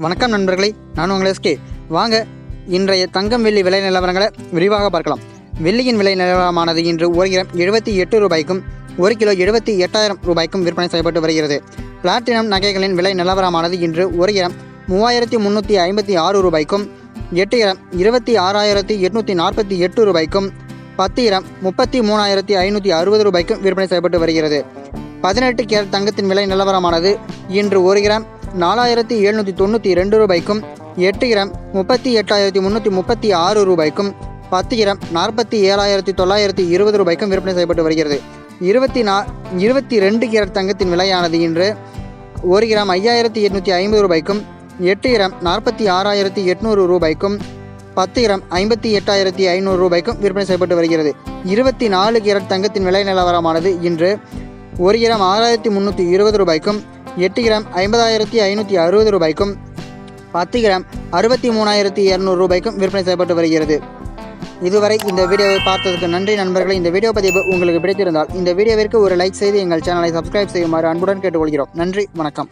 வணக்கம் நண்பர்களே, நான் உங்கள் எஸ்கே. வாங்க இன்றைய தங்கம் வெள்ளி விலை நிலவரங்களை விரிவாக பார்க்கலாம். வெள்ளியின் விலை நிலவரமானது இன்று 1 கிராம் 78 ரூபாய்க்கும் 1 கிலோ 78,000 ரூபாய்க்கும் விற்பனை செய்யப்பட்டு வருகிறது. பிளாட்டினம் நகைகளின் விலை நிலவரமானது இன்று 1 கிராம் 3,356 ரூபாய்க்கும் 8 கிராம் 26,848 ரூபாய்க்கும் 10 கிராம் 33,560 ரூபாய்க்கும் விற்பனை செய்யப்பட்டு வருகிறது. 18 கேரட் தங்கத்தின் விலை நிலவரமானது இன்று 1 கிராம் 4,792 ரூபாய்க்கும் 8 கிராம் 38,336 ரூபாய்க்கும் 10 கிராம் 47,920 ரூபாய்க்கும் விற்பனை செய்யப்பட்டு வருகிறது. 22 கேரட் தங்கத்தின் விலையானது இன்று 1 கிராம் 5,850 ரூபாய்க்கும் 8 கிராம் 46,800 ரூபாய்க்கும் 10 கிராம் 58,500 ரூபாய்க்கும் விற்பனை செய்யப்பட்டு வருகிறது. 24 கேரட் தங்கத்தின் விலை நிலவரமானது இன்று 1 கிராம் 6,320 ரூபாய்க்கும் 8 கிராம் 50,560 ரூபாய்க்கும் 10 கிராம் 63,200 ரூபாய்க்கும் விற்பனை செய்யப்பட்டு வருகிறது. இதுவரை இந்த வீடியோவை பார்த்ததுக்கு நன்றி நண்பர்களே. இந்த வீடியோ பதிவு உங்களுக்கு பிடித்திருந்தால் இந்த வீடியோவிற்கு ஒரு லைக் செய்து எங்கள் சேனலை சப்ஸ்கிரைப் செய்யுமாறு அன்புடன் கேட்டுக்கொள்கிறோம். நன்றி, வணக்கம்.